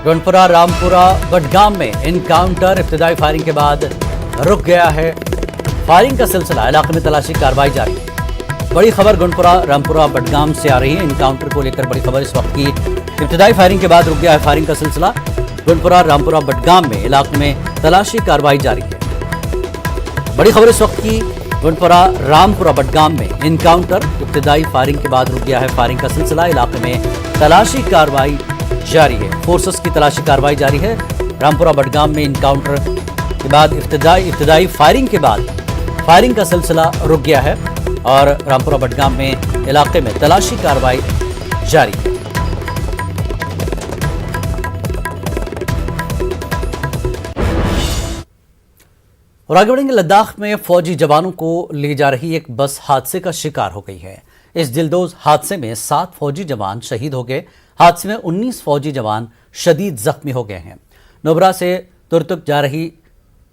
गंडपुरा रामपुरा बडगाम में encounter, इब्तिदाई firing के बाद रुक गया है फायरिंग का सिलसिला, इलाके में तलाशी कार्रवाई जारी है। बड़ी खबर गंडपुरा रामपुरा बडगाम से आ रही है। एनकाउंटर को लेकर बड़ी खबर इस वक्त की। इब्तिदाई फायरिंग के बाद रुक गया है फायरिंग का सिलसिला। गंडपुरा रामपुरा बडगाम में इलाके में तलाशी कार्रवाई जारी है। बड़ी खबर इस वक्त की। गंडपुरा रामपुरा बडगाम में एनकाउंटर, इब्तिदाई फायरिंग के बाद रुक गया है फायरिंग का सिलसिला, इलाके में तलाशी कार्रवाई जारी है। फोर्सेस की तलाशी कार्रवाई जारी है। रामपुरा बडगाम में एनकाउंटर के बाद इब्तिदाई फायरिंग के बाद फायरिंग का सिलसिला रुक गया है और रामपुरा बडगाम में इलाके में तलाशी कार्रवाई जारी है। और आगे बढ़ेंगे। लद्दाख में फौजी जवानों को ले जा रही एक बस हादसे का शिकार हो गई है। इस दिलदोज हादसे में 7 फौजी जवान शहीद हो गए। हादसे में 19 फौजी जवान शदीद जख्मी हो गए हैं। नुब्रा से तुर्तुक जा रही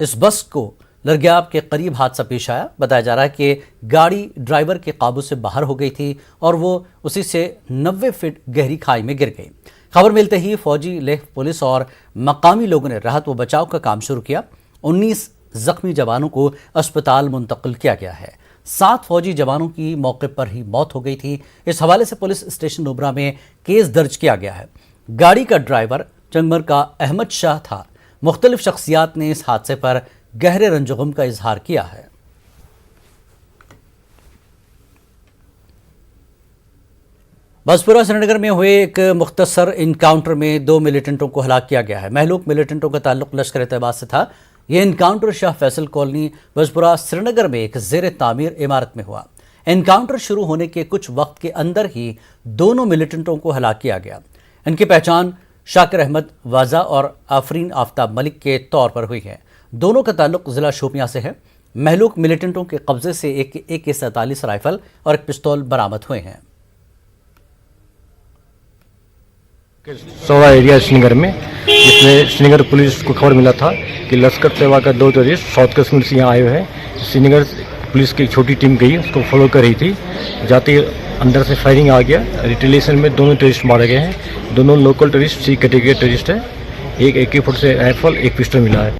इस बस को लरग्याब के करीब हादसा पेश आया। बताया जा रहा है कि गाड़ी ड्राइवर के काबू से बाहर हो गई थी और वो उसी से 90 फीट गहरी खाई में गिर गई। खबर मिलते ही फौजी, लेह पुलिस और मकामी लोगों ने राहत व बचाव का काम शुरू किया। 19 जख्मी जवानों को अस्पताल मुंतकिल किया गया है। 7 फौजी जवानों की मौके पर ही मौत हो गई थी। इस हवाले से पुलिस स्टेशन नुब्रा में केस दर्ज किया गया है। गाड़ी का ड्राइवर चंगमर का अहमद शाह था। मुख्तलिफ शख्सियात ने इस हादसे पर गहरे रंजगम का इजहार किया है। बसपुरा श्रीनगर में हुए एक मुख्तसर इनकाउंटर में 2 मिलिटेंटों को हलाक किया गया है। महलूक मिलिटेंटों का ताल्लुक लश्कर तैयबा से था। यह इनकाउंटर शाह फैसल कॉलोनी बसपुरा श्रीनगर में एक ज़ेर तामीर इमारत में हुआ। इनकाउंटर शुरू होने के कुछ वक्त के अंदर ही दोनों मिलिटेंटों को हलाक किया गया। इनकी पहचान शाकिर अहमद वाजा और आफरीन आफ्ताब मलिक के तौर पर हुई है। दोनों का ताल्लुक जिला शोपियां से है। महलूक मिलिटेंटों के कब्जे से एक AK-47 राइफल और एक पिस्तौल बरामद हुए हैं। सोवा एरिया श्रीनगर में, जिसमें श्रीनगर पुलिस को खबर मिला था कि लश्कर तैयबा का 2 टेररिस्ट साउथ कश्मीर से यहाँ आए हुए हैं। श्रीनगर पुलिस की एक छोटी टीम गई, उसको फॉलो कर रही थी। जाते अंदर से फायरिंग आ गया। रिटेलिएशन में दोनों टेररिस्ट मारे गए हैं। दोनों local terrorist, C category terrorist है। एक AK-47 राइफल, एक पिस्टल मिला है।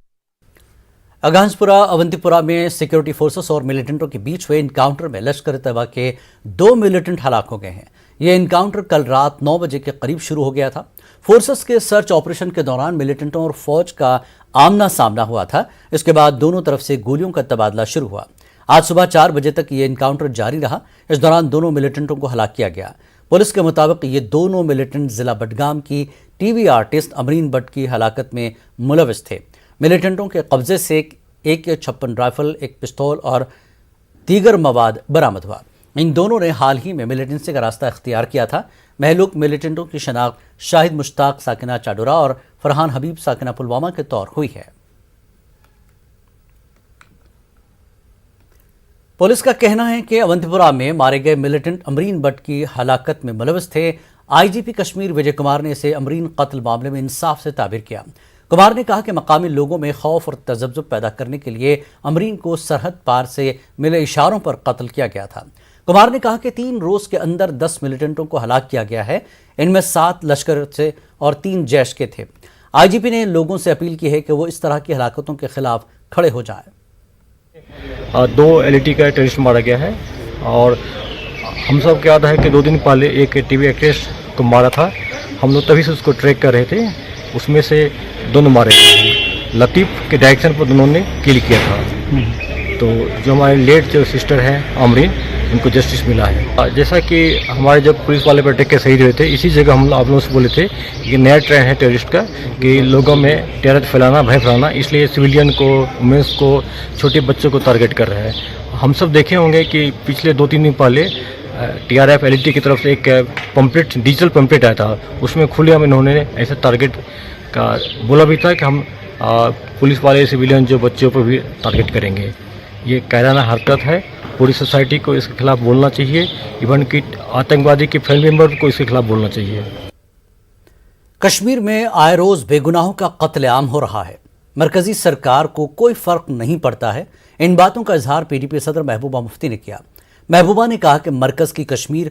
अगांजपुरा अवंतीपुरा में सिक्योरिटी फोर्सेस और मिलिटेंटों के बीच हुए इनकाउंटर में लश्कर तैयबा के 2 मिलिटेंट हलाक हो गए हैं। यह इनकाउंटर कल रात 9 बजे के करीब शुरू हो गया था। फोर्सेस के सर्च ऑपरेशन के दौरान मिलिटेंटों और फौज का आमना सामना हुआ था। इसके बाद दोनों तरफ से गोलियों का तबादला शुरू हुआ। आज सुबह 4 बजे तक ये इनकाउंटर जारी रहा। इस दौरान दोनों मिलिटेंटों को हलाक किया गया। पुलिस के मुताबिक ये दोनों मिलिटेंट जिला बडगाम की TV आर्टिस्ट अमरीन बट की हलाकत में मुलविस थे। मिलिटेंटों के कब्जे से एक AK-56 राइफल, एक पिस्तौल और दीगर मवाद बरामद हुआ। इन दोनों ने हाल ही में मिलिटेंसी का रास्ता इख्तियार किया था। महलूक मिलिटेंटों की शनाख्त शाहिद मुश्ताक साकिना चाडोरा और फरहान हबीब साकिना पुलवामा के तौर हुई है। पुलिस का कहना है कि अवंतीपुरा में मारे गए मिलिटेंट अमरीन बट की हलाकत में मुलविस थे। IGP कश्मीर विजय कुमार ने इसे अमरीन कत्ल मामले में इंसाफ से ताबीर किया। कुमार ने कहा कि मकामी लोगों में खौफ और तजब्जुब पैदा करने के लिए अमरीन को सरहद पार से मिले इशारों पर कत्ल किया गया था। कुमार ने कहा कि 3 रोज के अंदर 10 मिलिटेंटों को हलाक किया गया है। इनमें 7 लश्कर से और 3 जैश के थे। IGP ने लोगों से अपील की है कि वो इस तरह की हलाकतों के खिलाफ खड़े हो जाएं। 2 LAT का टेररिस्ट मारा गया है और हम सब को याद है कि 2 दिन पहले एक TV एक्ट्रेस को मारा था। हम लोग तभी से उसको ट्रैक कर रहे थे। उसमें से दोनों मारे गए। लतीफ़ के डायरेक्शन पर दोनों ने किल किया था। तो जो हमारे लेट जो सिस्टर हैं अमरीन, उनको जस्टिस मिला है। जैसा कि हमारे जब पुलिस वाले पर अटैक के शहीद हुए थे, इसी जगह हम आप लोगों से बोले थे कि नया ट्रेंड है टेररिस्ट का कि लोगों में टेरर फैलाना, भय फैलाना, इसलिए सिविलियन को, वुमेंस को, छोटे बच्चों को टारगेट कर रहे हैं। हम सब देखे होंगे कि पिछले 2-3 दिन पहले TRF LAT की तरफ से एक पंपलेट, डिजिटल पंपलेट आया था। उसमें खुलेआम इन्होंने ऐसे टारगेट का बोला भी था कि हम पुलिस वाले सिविलियन जो बच्चों पर भी टारगेट करेंगे। ये कायराना हरकत है। पूरी सोसाइटी को इसके खिलाफ बोलना चाहिए। इवन कि आतंकवादी के फैमिली मेंबर को इसके खिलाफ बोलना चाहिए। कश्मीर में आए रोज बेगुनाहों का कत्लेआम हो रहा है। मरकजी सरकार को कोई फर्क नहीं पड़ता है। इन बातों का इजहार PDP सदर महबूबा मुफ्ती ने किया। महबूबा ने कहा कि मरकज की कश्मीर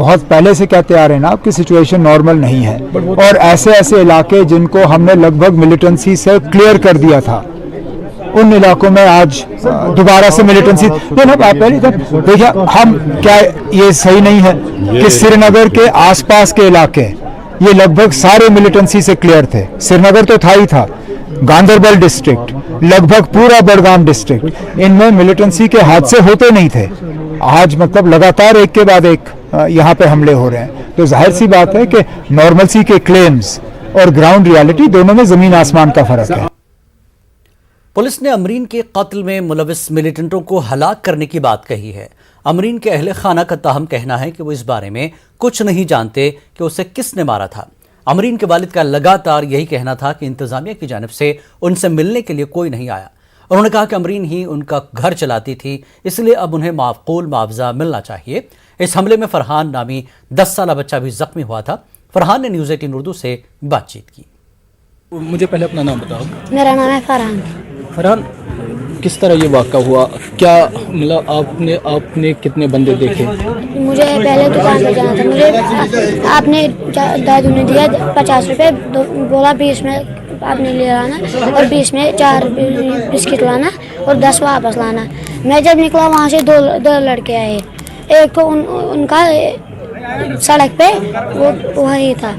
बहुत पहले से कहते आ रहे हैं ना आपकी सिचुएशन नॉर्मल नहीं है, और ऐसे ऐसे इलाके जिनको हमने लगभग मिलिटेंसी से क्लियर कर दिया था, उन इलाकों में आज दोबारा से मिलिटेंसी। देखिए हम क्या ये सही नहीं है कि श्रीनगर के आसपास के इलाके ये लगभग सारे मिलिटेंसी से क्लियर थे। श्रीनगर तो था ही था, गांधरबल डिस्ट्रिक्ट, लगभग पूरा बड़गाम डिस्ट्रिक्ट, इनमें मिलिटेंसी के हादसे होते नहीं थे। आज मतलब लगातार एक के बाद एक यहाँ पे हमले हो रहे हैं, तो जाहिर सी बात है कि नॉर्मलसी के क्लेम्स और ग्राउंड रियलिटी दोनों में जमीन आसमान का फर्क है। पुलिस ने अमरीन के कत्ल में मुलविस मिलिटेंटों को हलाक करने की बात कही है। अमरीन के अहले खाना का ताहम कहना है कि वो इस बारे में कुछ नहीं जानते कि उसे किसने मारा था। अमरीन के वालिद का लगातार यही कहना था कि इंतजामिया की जानिब से उनसे मिलने के लिए कोई नहीं आया। उन्होंने कहा कि अमरीन ही उनका घर चलाती थी, इसलिए अब उन्हें माकूल मुआवजा मिलना चाहिए। इस हमले में फरहान नामी 10 साला बच्चा भी जख्मी हुआ था। फरहान ने न्यूज़ 18 उर्दू से बातचीत की। मुझे पहले अपना नाम बताओ। मेरा नाम है फरहान। फरहान, किस तरह ये वाक़ा हुआ? क्या मतलब आपने कितने बंदे देखे? मुझे पहले दुकान पर जाना था, मुझे आपने दादू ने दिया 50 रुपये, बोला 20 में आपने ले लाना और 20 में 4 बिस्किट लाना और 10 वापस लाना। मैं जब निकला वहाँ से दो लड़के आए, एक तो उनका सड़क पे वो वही था,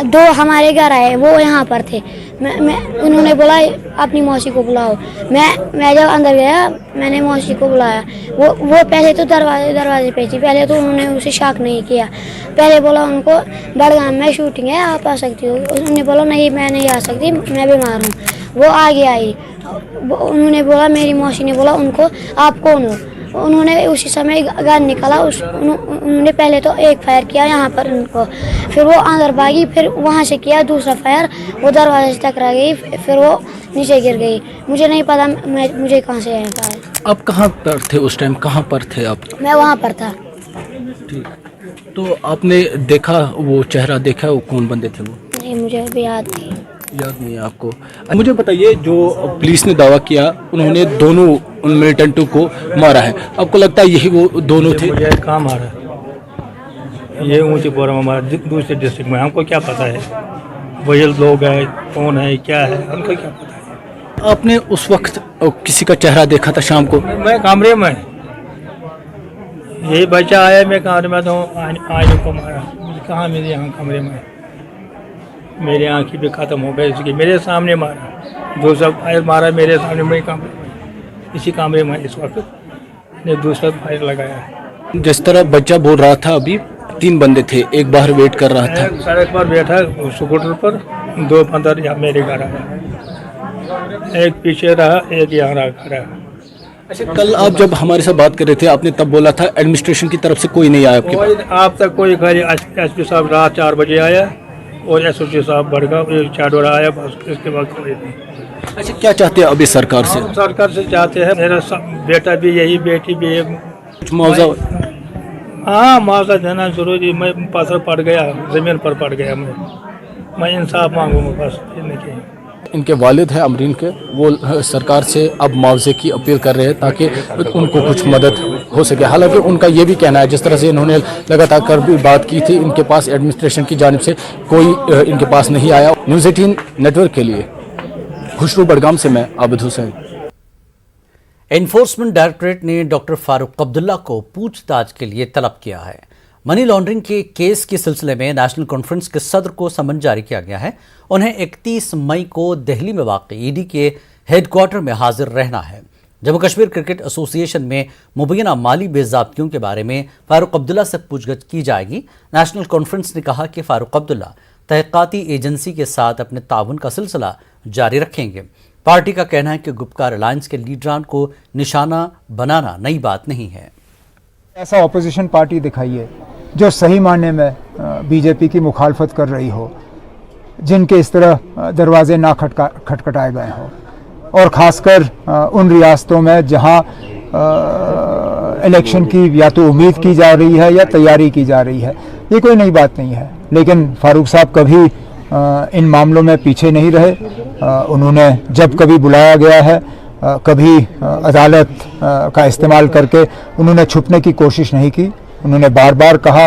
2 हमारे घर आए, वो यहाँ पर थे। उन्होंने बोला अपनी मौसी को बुलाओ। मैं जब अंदर गया मैंने मौसी को बुलाया। वो पहले तो दरवाजे पे थी, पहले तो उन्होंने उसे शक नहीं किया। पहले बोला उनको बड़गाम में शूटिंग है, आप आ सकती हो। उन्होंने बोला नहीं मैं नहीं आ सकती, मैं बीमार हूँ। वो आगे आई, उन्होंने बोला, मेरी मौसी ने बोला उनको आप कौन हो। उन्होंने उसी समय गन निकाला, उन्होंने पहले तो एक फायर किया यहाँ पर उनको, फिर वो अंदर भागी, फिर वहाँ से किया दूसरा फायर, वो दरवाजे से टकरा गई, फिर वो नीचे गिर गई। मुझे नहीं पता मुझे कहाँ से आया फायर। आप कहाँ पर थे उस टाइम? कहाँ पर थे आप? मैं वहाँ पर था। ठीक, तो आपने देखा, वो चेहरा देखा, वो कौन बंदे थे वो? नहीं मुझे अभी याद नहीं है आपको? मुझे बताइए, जो पुलिस ने दावा किया उन्होंने दोनों उन मिलिटेंटों को मारा है, आपको लगता है यही वो दोनों थे? मुझे कहाँ मारा, ये ऊंची पोरा में मारा, दूसरे डिस्ट्रिक्ट में। हमको क्या पता है वही लोग है, कौन है, क्या है, हमको क्या पता है। आपने उस वक्त किसी का चेहरा देखा था शाम को? मैं कमरे में, यही बच्चा आया, मैं कमरे में तो आने को मारा। कहाँ मेरे यहाँ कमरे में, मेरी आँखी भी ख़त्म हो गई इसकी, मेरे सामने मारा। दूसरा फायर मारा मेरे सामने, मैं कमरे में, इसी कमरे में इस वक्त ने दूसरा फायर लगाया। जिस तरह बच्चा बोल रहा था, अभी 3 बंदे थे, एक बाहर वेट कर रहा था। सड़क पर बैठा स्कूटर पर, 2 बंदर यहाँ मेरे घर आया, एक पीछे रहा, एक यहाँ रहा। अच्छा, कल आप जब हमारे साथ बात कर रहे थे, आपने तब बोला था एडमिनिस्ट्रेशन की तरफ से कोई नहीं आया आपके पास? आप तक कोई खाली एसपी साहब रात 4 बजे आया और एसओसी साहब बड़गांव चाडोरा आया, बस इसके बाद कोई नहीं। अच्छा, क्या चाहते हैं अभी सरकार से? सरकार से चाहते हैं, मेरा बेटा भी यही, बेटी भी है, कुछ मुआवजा? हाँ मुआवजा देना जरूरी। मैं पत्थर पड़ गया, ज़मीन पर पड़ गया, मैं इंसाफ मांगूंगा बस। इनके वालिद हैं अमरीन के, वो सरकार से अब मुआवजे की अपील कर रहे हैं ताकि उनको कुछ मदद हो सके। हालांकि उनका ये भी कहना है, जिस तरह से इन्होंने लगातार कर भी बात की थी, इनके पास एडमिनिस्ट्रेशन की जानिब से कोई इनके पास नहीं आया। न्यूज़ 18 नेटवर्क के लिए खुशरू बड़गाम से मैं आबिद हुसैन। एनफोर्समेंट डायरेक्टरेट ने डॉक्टर फारूक अब्दुल्ला को पूछताछ के लिए तलब किया है। मनी लॉन्ड्रिंग के केस के सिलसिले में नेशनल कॉन्फ्रेंस के सदर को समन जारी किया गया है। उन्हें 31 मई को दिल्ली में वाक़ ईडी के हेडक्वार्टर में हाजिर रहना है। जम्मू कश्मीर क्रिकेट एसोसिएशन में मुबैना माली बेज़ाब्तियों के बारे में फारूक अब्दुल्ला से पूछताछ की जाएगी। नेशनल कॉन्फ्रेंस ने कहा कि फारूक अब्दुल्ला तहक़ीक़ाती एजेंसी के साथ अपने ताउन का सिलसिला जारी रखेंगे। पार्टी का कहना है कि गुपकार अलायंस के लीडरान को निशाना बनाना नई बात नहीं है। ऐसा ऑपोजिशन पार्टी दिखाइए जो सही मायने में बीजेपी की मुखालफत कर रही हो, जिनके इस तरह दरवाजे ना खटखटाए गए हों, और ख़ासकर उन रियासतों में जहां इलेक्शन की या तो उम्मीद की जा रही है या तैयारी की जा रही है। ये कोई नई बात नहीं है, लेकिन फारूक साहब कभी इन मामलों में पीछे नहीं रहे। उन्होंने जब कभी बुलाया गया है, कभी अदालत का इस्तेमाल करके उन्होंने छुपने की कोशिश नहीं की। उन्होंने बार बार कहा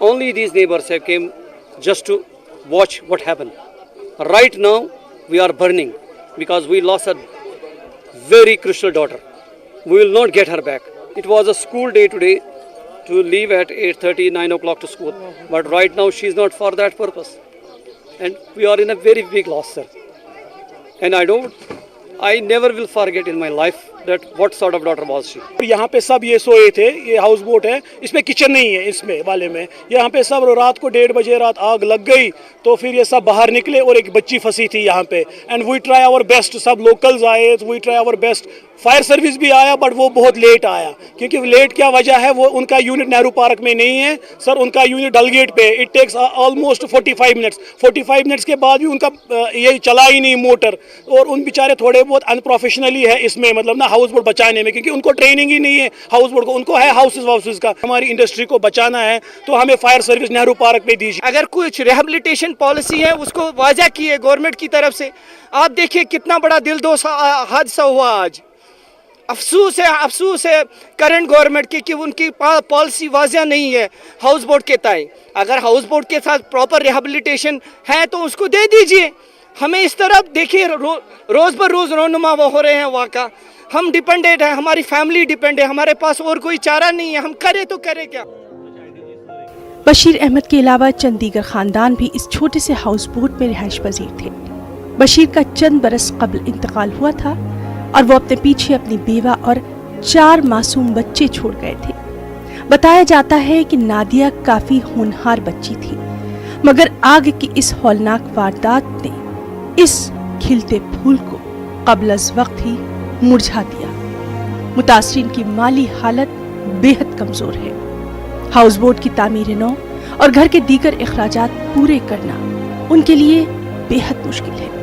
Only these neighbors have came just to watch what happened. Right now we are burning because we lost a very crucial daughter. We will not get her back. It was a school day today to leave at 8:30, 9 o'clock to school. But right now she is not for that purpose. And we are in a very big loss, sir. And I never will forget in my life that what sort of daughter was she. यहाँ पे सब ये सोए थे, ये house boat है, इसमें kitchen नहीं है, इसमें वाले में यहाँ पे सब रात को 1:30 बजे रात आग लग गई तो फिर ये सब बाहर निकले और एक बच्ची फंसी थी यहाँ पे। And we try our best, सब लोकल्स आए, we try our best, fire service भी आया बट वो बहुत लेट आया। क्योंकि लेट क्या वजह है, वो उनका यूनिट नेहरू पार्क में नहीं है सर, उनका यूनिट डलगेट पे। It takes almost 45 minutes. 45 minutes के बाद भी उनका ये चला ही नहीं मोटर, और उन बेचारे थोड़े बहुत अनप्रोफेशनली है इसमें, मतलब ना हाउस बोट बचाने में, क्योंकि उनको ट्रेनिंग ही नहीं है हाउस बोट को, उनको है हाउसेज का। हमारी इंडस्ट्री को बचाना है तो हमें फायर सर्विस नेहरू पार्क पे दीजिए। अगर कुछ रिहेबिलिटेशन पॉलिसी है उसको वाज़ा की है गवर्नमेंट की तरफ से। आप देखिए कितना बड़ा दिलदोज हादसा हुआ आज। अफसोस है करंट गवर्नमेंट की कि उनकी पॉलिसी वाज़ा नहीं है हाउस बोट के तय। अगर हाउस बोट के साथ प्रॉपर रिहेबिलिटेशन है तो उसको दे दीजिए। हमें इस तरफ देखिए रोज़ बर रोज़ रोनुमा हो रहे हैं वाक़ा। हम डिपेंडेंट हैं, हमारी फैमिली डिपेंड है, हमारे पास और कोई चारा नहीं है, हम करें तो करें क्या। बशीर अहमद के अलावा चंद दीगर खानदान भी इस छोटे से हाउस बोट में रिहाइश पजीर थे। बशीर का चंद बरस कबल इंतकाल हुआ था और वो अपने पीछे अपनी बेवा और 4 मासूम बच्चे छोड़ गए थे। बताया जाता है कि नादिया काफी होनहार बच्ची थी, मगर आग की इस हौलनाक वारदात ने इस खिलते फूल को कबल अज़ वक्त ही मुरझा दिया। मुतासरीन की माली हालत बेहद कमजोर है। हाउस बोट की तामीर नौ और घर के दीगर अखराजात पूरे करना उनके लिए बेहद मुश्किल है।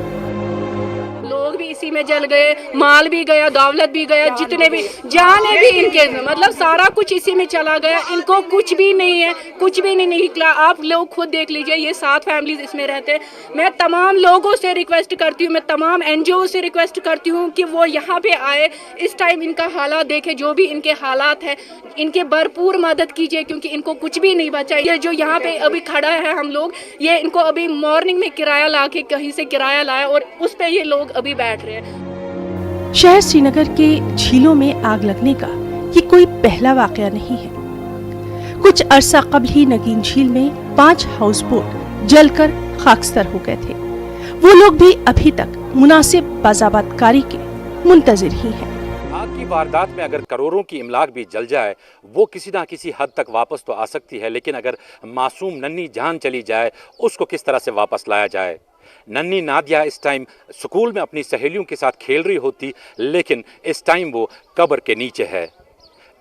लोग भी इसी में जल गए, माल भी गया, दौलत भी गया, जितने भी जाने भी इनके, मतलब सारा कुछ इसी में चला गया। इनको कुछ भी नहीं है, कुछ भी नहीं निकला। आप लोग खुद देख लीजिए, ये 7 फैमिलीज इसमें रहते हैं। मैं तमाम लोगों से रिक्वेस्ट करती हूँ, मैं तमाम NGO से रिक्वेस्ट करती हूँ कि वो यहाँ पे आए, इस टाइम इनका हालात देखे, जो भी इनके हालात है इनके भरपूर मदद कीजिए, क्योंकि इनको कुछ भी नहीं बचा। ये जो यहाँ पे अभी खड़ा है हम लोग, ये इनको अभी मॉर्निंग में किराया ला के कहीं से किराया लाया और उस पे ये लोग अभी बैठ रहे हैं। शहर श्रीनगर के झीलों में आग लगने का ये कोई पहला वाकया नहीं है। कुछ अरसा कबल ही नगीन झील में 5 हाउस बोट जलकर खाकस्तर हो गए थे। वो लोग भी अभी तक मुनासिब बाज़ाबतकारी के मुंतज़िर ही हैं। आग की वारदात में अगर करोड़ों की इमलाक भी जल जाए, वो किसी ना किसी हद तक वापस तो आ सकती है, लेकिन अगर मासूम नन्ही जान चली जाए, उसको किस तरह से वापस लाया जाए। नन्ही नादिया इस टाइम स्कूल में अपनी सहेलियों के साथ खेल रही होती, लेकिन इस टाइम वो कब्र के नीचे है।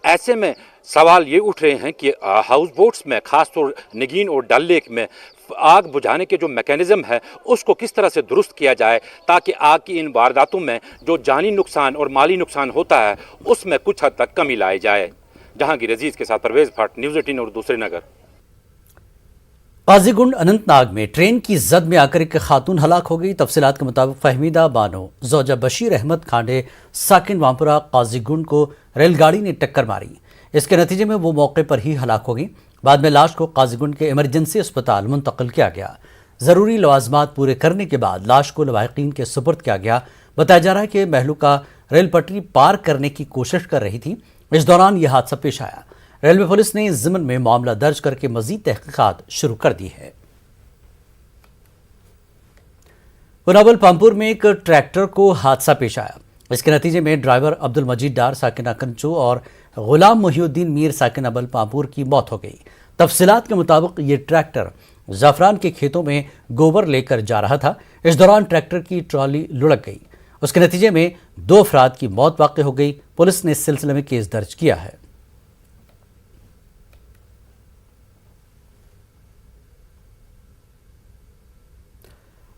ऐसे में सवाल ये उठ रहे हैं कि हाउस बोट्स में, खासतौर नगीन और डल लेक में आग बुझाने के जो मैकेनिज़्म है उसको किस तरह से दुरुस्त किया जाए, ताकि आग की इन वारदातों में जो जानी नुकसान और माली नुकसान होता है उसमें कुछ हद तक कमी लाई जाए। जहांगीर अजीज़ के साथ परवेज़ भट्ट, न्यूज़ 18 और दूसरे नगर। काजीगुंड अनंतनाग में ट्रेन की जद में आकर एक खातून हलाक हो गई। तफसीलात के मुताबिक फहमीदा बानो ज़ौजा बशीर अहमद खांडे साकिन वामपुरा काजीगुंड को रेलगाड़ी ने टक्कर मारी। इसके नतीजे में वो मौके पर ही हलाक हो गई। बाद में लाश को काजीगुंड के इमरजेंसी अस्पताल मुंतकिल किया गया। ज़रूरी लवाजमात पूरे करने के बाद लाश को लवाहिकीन के सुपुर्द किया गया। बताया जा रहा है कि महलूका रेल पटरी पार करने की कोशिश कर रही थी, इस दौरान यह हादसा पेश आया। रेलवे पुलिस ने इस ज़िम्न में मामला दर्ज करके मजीद तहकीकात शुरू कर दी है। पुनावल पामपुर में एक ट्रैक्टर को हादसा पेश आया। इसके नतीजे में ड्राइवर अब्दुल मजीद डार साकिन कंचो और गुलाम मोहिउद्दीन मीर साकिन अबल पामपुर की मौत हो गई। तफसीलात के मुताबिक ये ट्रैक्टर ज़ाफ़रान के खेतों में गोबर लेकर जा रहा था। इस दौरान ट्रैक्टर की ट्रॉली लुढ़क गई। उसके नतीजे में 2 अफराद की मौत वाक़ई हो गई। पुलिस ने इस सिलसिले में केस दर्ज किया है।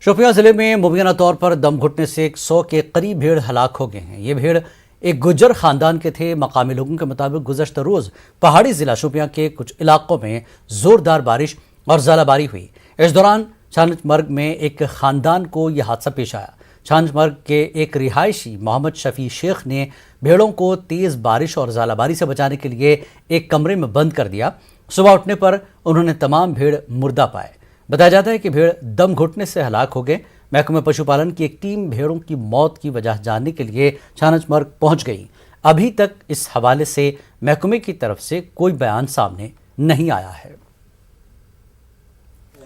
शोपियां जिले में मुबैना तौर पर दम घुटने से 100 के करीब भेड़ हलाक हो गए हैं। ये भेड़ एक गुज्जर खानदान के थे। मकामी लोगों के मुताबिक गुज़श्ता रोज़ पहाड़ी जिला शोपियां के कुछ इलाकों में ज़ोरदार बारिश और ज़ालाबारी हुई। इस दौरान छानचमर्ग में एक खानदान को यह हादसा पेश आया। छानचमर्ग के एक रिहायशी मोहम्मद शफी शेख ने भेड़ों को तेज़ बारिश और ज़ालाबारी से बचाने के लिए एक कमरे में बंद कर दिया। सुबह उठने पर उन्होंने तमाम भेड़ मुर्दा पाए। बताया जाता है कि भेड़ दम घुटने से हलाक हो गए। महकमे पशुपालन की एक टीम भेड़ों की मौत की वजह जानने के लिए छानचमर्ग पहुंच गई। अभी तक इस हवाले से महकमे की तरफ से कोई बयान सामने नहीं आया है।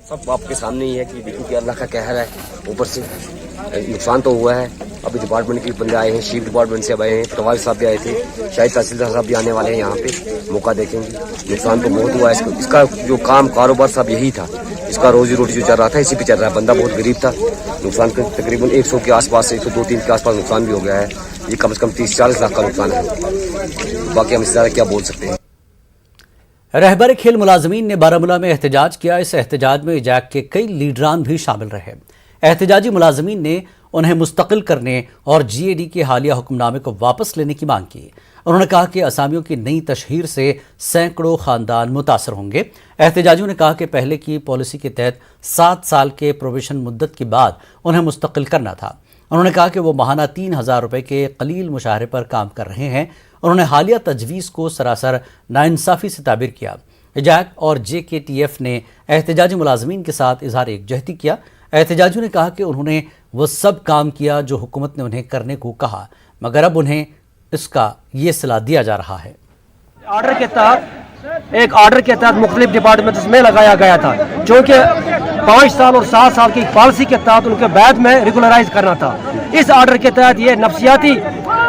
सब आपके सामने ही है कि देखो कि अल्लाह का कहर है। ऊपर से नुकसान तो हुआ है। अभी डिपार्टमेंट के बंदे आए हैं, शीप डिपार्टमेंट से अब आए हैं, तवाल साहब भी आए थे, शायद तहसीलदार साहब भी आने वाले हैं। यहाँ पे मौका देखेंगे। नुकसान तो बहुत हुआ है। इसका जो काम कारोबार सब यही था, इसका रोजी रोटी जो चल रहा था इसी पे चल रहा है। बंदा बहुत गरीब था। नुकसान तकरीबन 100 के आसपास से 102-3 के आसपास नुकसान भी हो गया है। ये कम से कम 30-40 लाख का नुकसान है। बाकी हम इससे ज़्यादा क्या बोल सकते हैं। रहबर खेल मुलाजमीन ने बारामूला में एहतजाज किया। इस एहतजाज में इजाक के कई लीडरान भी शामिल रहे। एहतजाजी मुलाजमीन ने उन्हें मुस्तकिल करने और GAD के हालिया हुक्मनामे को वापस लेने की मांग की। उन्होंने कहा कि असामियों की नई तशहीर से सैकड़ों खानदान मुतासर होंगे। एहतजाजियों ने कहा कि पहले की पॉलिसी के तहत 7 साल के प्रोबेशन मुद्दत के बाद उन्हें मुस्तकिल करना था। उन्होंने कहा कि वो माहाना 3000 रुपये के कलील मुशाहरे पर काम कर रहे हैं। उन्होंने हालिया तजवीज़ को सरासर नाइंसाफ़ी से ताबीर किया। इजाक और JKTF ने एहतजाजी मुलाजमीन के साथ इजहार एकजहती किया। एहतजाजियों ने कहा कि उन्होंने वो सब काम किया जो हुकूमत ने उन्हें करने को कहा, मगर अब उन्हें इसका ये सलाह दिया जा रहा है। ऑर्डर के तहत मुख्तलिफ डिपार्टमेंट्स में लगाया गया था, जो कि 5 साल और 7 साल की पॉलिसी के तहत उनके बाद में रेगुलराइज करना था। इस ऑर्डर के तहत ये नफसियाती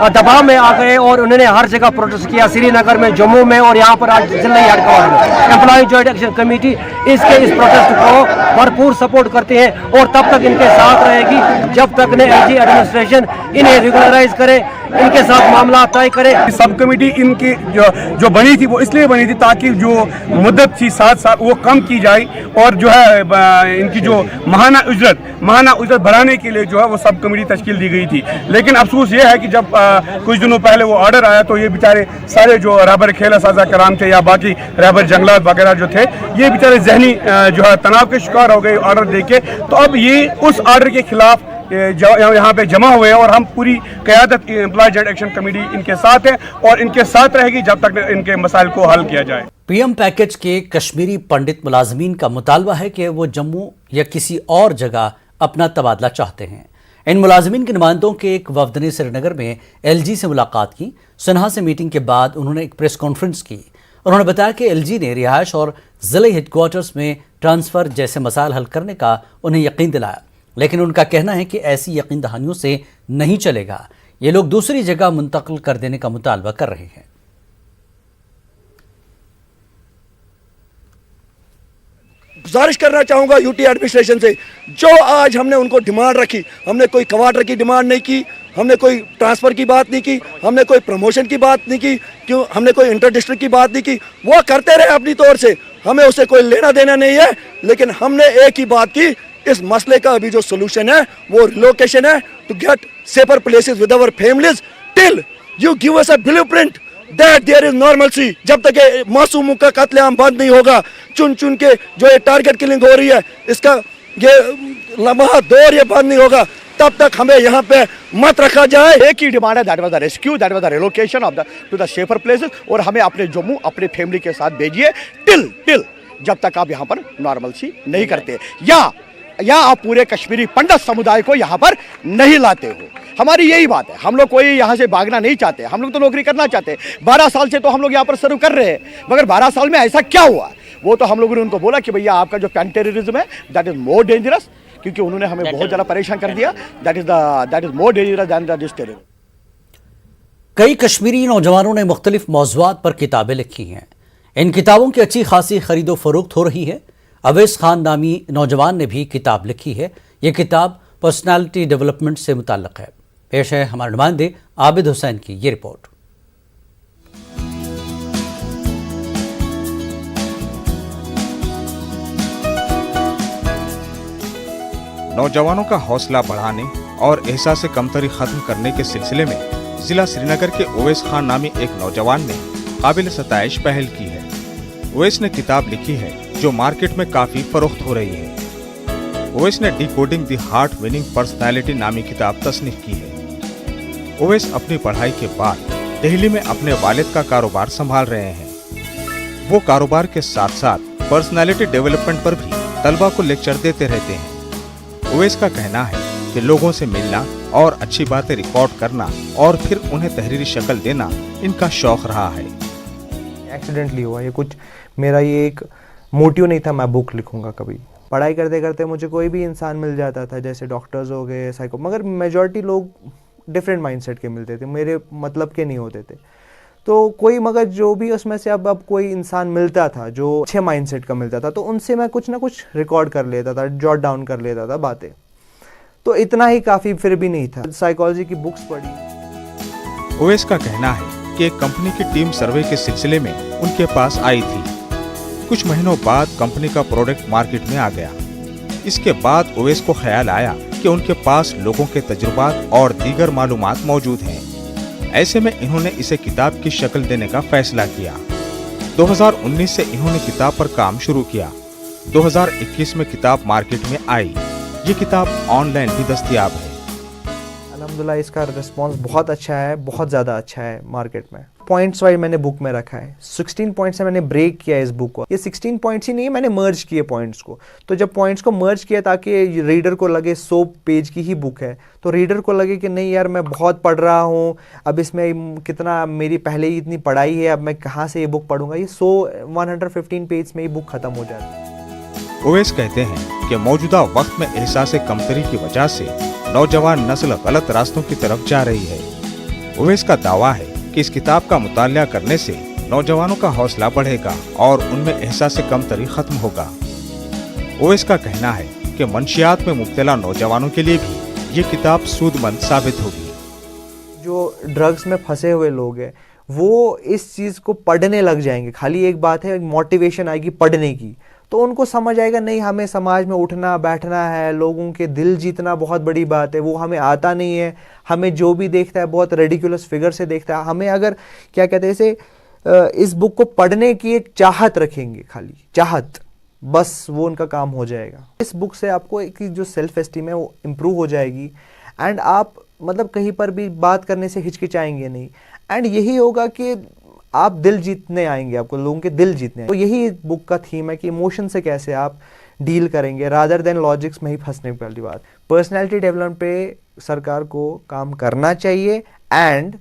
दबाव में आ गए और उन्होंने हर जगह प्रोटेस्ट किया। श्रीनगर में, जम्मू में और यहाँ पर आज जिला हेडक्वार्टर में एम्प्लॉय जॉइंट एक्शन कमेटी इस प्रोटेस्ट को भरपूर सपोर्ट करते हैं और तब तक इनके साथ रहेगी जब तक ने LG एडमिनिस्ट्रेशन इन्हें रेगुलराइज करे, इनके साथ मामला तय करे। सब कमेटी इनकी जो बनी थी वो इसलिए बनी थी ताकि जो मुद्दत थी 7 साल वो कम की जाए और जो है इनकी जो माहाना उजरत बढ़ाने के लिए जो है वो सब कमेटी तश्कील दी गई थी। लेकिन अफसोस ये है कि जब कुछ दिनों पहले वो ऑर्डर आया तो ये बेचारे सारे जो रहबर खेल साजा कराम थे या बाकी रहबर जंगलात वगैरह जो थे, ये बेचारे जहनी जो है तनाव के शिकार हो गए ऑर्डर देके। तो अब ये उस ऑर्डर के खिलाफ यहाँ पे जमा हुए हैं और हम पूरी क़यादत एम्प्लॉय जॉइंट एक्शन कमेटी इनके साथ है और इनके साथ रहेगी जब तक इनके मसाइल को हल किया जाए। PM पैकेज के कश्मीरी पंडित मुलाजमीन का मुतालबा है कि वो जम्मू या किसी और जगह अपना तबादला चाहते हैं। इन मुलाजमीन के नुमाइंदों के एक वफद ने श्रीनगर में LG से मुलाकात की। सनहा से मीटिंग के बाद उन्होंने एक प्रेस कॉन्फ्रेंस की। उन्होंने बताया कि LG ने रिहायश और ज़िले हेडक्वार्टर्स में ट्रांसफ़र जैसे मसाइल हल करने का उन्हें यकीन दिलाया, लेकिन उनका कहना है कि ऐसी यकीन दहानियों से नहीं चलेगा। ये लोग दूसरी जगह मुंतकिल कर देने का मुतालबा कर रहे हैं। गुजारिश करना चाहूँगा यूटी एडमिनिस्ट्रेशन से, जो आज हमने उनको डिमांड रखी, हमने कोई क्वार्टर की डिमांड नहीं की, हमने कोई ट्रांसफ़र की बात नहीं की, हमने कोई प्रमोशन की बात नहीं की, क्यों हमने कोई इंटर डिस्ट्रिक्ट की बात नहीं की। वो करते रहे अपनी तौर से, हमें उससे कोई लेना देना नहीं है। लेकिन हमने एक ही बात की, इस मसले का अभी जो सोल्यूशन है वो रिलोकेशन है, to get safer places with our families till you give us a blueprint that there is normalcy. जब तक ये मासूमों का कत्लेआम बंद नहीं होगा, चुन चुन के जो ये टारगेट किलिंग हो रही है, इसका ये लम्हा दौर ये बंद नहीं होगा, तब तक हमें यहाँ पे मत रखा जाए। एक ही डिमांड है, that was the rescue, that was the relocation of the two the safer places, और हमें अपने जम्मू अपने फैमिली के साथ भेजिए टिल जब तक आप यहाँ पर नॉर्मलसी नहीं करते या आप पूरे कश्मीरी पंडित समुदाय को यहाँ पर नहीं लाते हो। हमारी यही बात है। हम लोग कोई यहाँ से भागना नहीं चाहते, हम लोग तो नौकरी करना चाहते हैं। 12 साल से तो हम लोग यहाँ पर सर्व कर रहे हैं, मगर 12 साल में ऐसा क्या हुआ, वो तो हम लोगों ने उनको बोला कि भैया आपका जो पैन टेररिज्म है दैट इज मोर डेंजरस, क्योंकि उन्होंने हमें बहुत ज़्यादा परेशान कर दिया। That is more dangerous than this terrorism. कई कश्मीरी नौजवानों ने मुख्तलिफ मौज़ूआत पर किताबें लिखी हैं। इन किताबों की अच्छी खासी खरीदो फरोख्त हो रही है। अवैस खान नामी नौजवान ने भी किताब लिखी है। ये किताब पर्सनालिटी डेवलपमेंट से मुताल्लिक़ है। पेश है हमारे नुमाइंदे आबिद हुसैन की ये रिपोर्ट। नौजवानों का हौसला बढ़ाने और एहसास कमतरी खत्म करने के सिलसिले में जिला श्रीनगर के ओवैस खान नामी एक नौजवान ने काबिल सताइश पहल की है। ओवैस ने किताब लिखी है जो मार्केट में काफी फरोख्त हो रही है। ओवैस ने decoding the heart winning personality नामी किताब तस्नीफ की है। ओवैस अपनी पढ़ाई के बाद दिल्ली में अपने वालिद का कारोबार संभाल रहे हैं। वो कारोबार के साथ साथ पर्सनैलिटी डेवलपमेंट पर भी तलबा को लेक्चर देते रहते हैं। ओवैस का कहना है कि लोगों से मिलना और अच्छी बातें रिकॉर्ड करना और फिर उन्हें तहरीरी शक्ल देना इनका शौक रहा है। एक्सीडेंटली हुआ, ये कुछ मेरा ये एक मोटिव नहीं था मैं बुक लिखूंगा कभी। पढ़ाई करते करते मुझे कोई भी इंसान मिल जाता था, जैसे डॉक्टर्स हो गए, साइको, मगर मेजॉरिटी लोग डिफरेंट माइंडसेट के मिलते थे, मेरे मतलब के नहीं होते थे। तो कोई मगर जो भी उसमें से अब कोई इंसान मिलता था जो अच्छे माइंडसेट का मिलता था, तो उनसे मैं कुछ ना कुछ रिकॉर्ड कर लेता था, जॉट डाउन कर लेता था बातें। तो इतना ही काफ़ी फिर भी नहीं था। साइकोलॉजी की बुक्स पढ़ी। ओवैस का कहना है कि एक कंपनी की टीम सर्वे के सिलसिले में उनके पास आई थी। कुछ महीनों बाद कंपनी का प्रोडक्ट मार्केट में आ गया। इसके बाद ओवैस को ख्याल आया कि उनके पास लोगों के तजुर्बात और दीगर मालूमात मौजूद हैं। ऐसे में इन्होंने इसे किताब की शक्ल देने का फैसला किया। 2019 से इन्होंने किताब पर काम शुरू किया। 2021 में किताब मार्केट में आई। ये किताब ऑनलाइन भी दस्तयाब है। अल्हम्दुलिल्लाह इसका रिस्पांस बहुत अच्छा है, बहुत ज़्यादा अच्छा है मार्केट में। पॉइंट्स वाइज मैंने बुक में रखा है। 16 पॉइंट्स से मैंने ब्रेक किया इस बुक को। ये 16 पॉइंट्स ही नहीं है, मैंने मर्ज किए पॉइंट्स को। तो जब पॉइंट्स को मर्ज किया ताकि रीडर को लगे 100 पेज की ही बुक है, तो रीडर को लगे कि नहीं यार मैं बहुत पढ़ रहा हूँ, अब इसमें कितना मेरी पहले ही इतनी पढ़ाई है, अब मैं कहाँ से ये बुक पढ़ूंगा। ये 115 पेज में ही बुक खत्म हो जाती है। ओवैस कहते हैं कि मौजूदा वक्त में एहसास कमतरी की वजह से नौजवान नस्ल गलत रास्तों की तरफ जा रही है। ओवैस का दावा है कि इस किताब का मुतालिया करने से नौजवानों का हौसला बढ़ेगा और उनमें एहसास कमतरी खत्म होगा। ओवैस का कहना है कि मंशियात में मुब्तला नौजवानों के लिए भी ये किताब सूदमंद साबित होगी। जो ड्रग्स में फंसे हुए लोग हैं वो इस चीज़ को पढ़ने लग जाएंगे। खाली एक बात है, मोटिवेशन आएगी पढ़ने की, तो उनको समझ आएगा नहीं हमें समाज में उठना बैठना है, लोगों के दिल जीतना बहुत बड़ी बात है, वो हमें आता नहीं है। हमें जो भी देखता है बहुत रेडिकुलस फिगर से देखता है। हमें अगर क्या कहते हैं इसे, इस बुक को पढ़ने की एक चाहत रखेंगे, खाली चाहत, बस वो उनका काम हो जाएगा। इस बुक से आपको एक जो सेल्फ एस्टीम है वो इम्प्रूव हो जाएगी एंड आप मतलब कहीं पर भी बात करने से हिचकिचाएंगे नहीं। एंड यही होगा कि आप दिल जीतने आएंगे, आपको लोगों के दिल जीतने आएंगे। तो यही बुक का थीम है कि इमोशन से कैसे आप डील करेंगे रादर देन लॉजिक्स में ही फंसने वाली बात। पर्सनैलिटी डेवलपमेंट पे सरकार को काम करना चाहिए एंड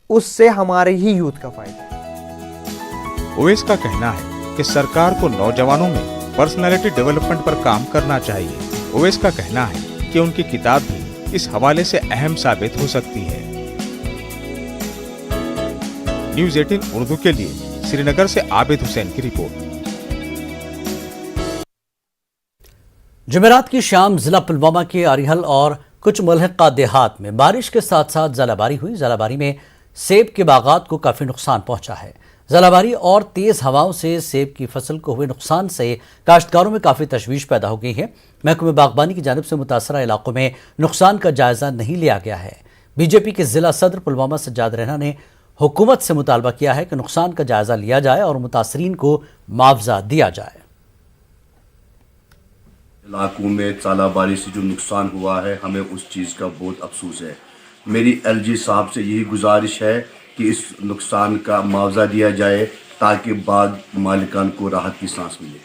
उससे हमारे ही यूथ का फायदा है। ओवैस का कहना है कि सरकार को नौजवानों में पर्सनैलिटी डेवलपमेंट पर काम करना चाहिए। ओवैस का कहना है कि उनकी किताब भी इस हवाले से अहम साबित हो सकती है। न्यूज़ 18 उर्दू के लिए श्रीनगर से आबिद हुसैन की रिपोर्ट। जुमेरात की शाम जिला पुलवामा के अरिहल और कुछ मुल्हिका देहात में बारिश के साथ साथ ज़लाबारी हुई। ज़लाबारी में सेब के बागात को काफ़ी नुकसान पहुंचा है। ज़लाबारी और तेज़ हवाओं से सेब की फसल को हुए नुकसान से काश्तकारों में काफ़ी तशवीश पैदा हो गई है। महकमे बागबानी की जानिब से मुतासरा इलाकों में नुकसान का जायज़ा नहीं लिया गया है। बीजेपी के ज़िला सदर पुलवामा सज्जाद रैना ने हुकूमत से मुतालबा किया है कि नुकसान का जायज़ा लिया जाए और मुतासरीन को मुआवजा दिया जाए। इलाकों में तालाबारी से जो नुकसान हुआ है हमें उस चीज़ का बहुत अफसोस है। मेरी एलजी साहब से यही गुजारिश है कि इस नुकसान का मुआवजा दिया जाए ताकि बाद मालिकान को राहत की सांस मिले।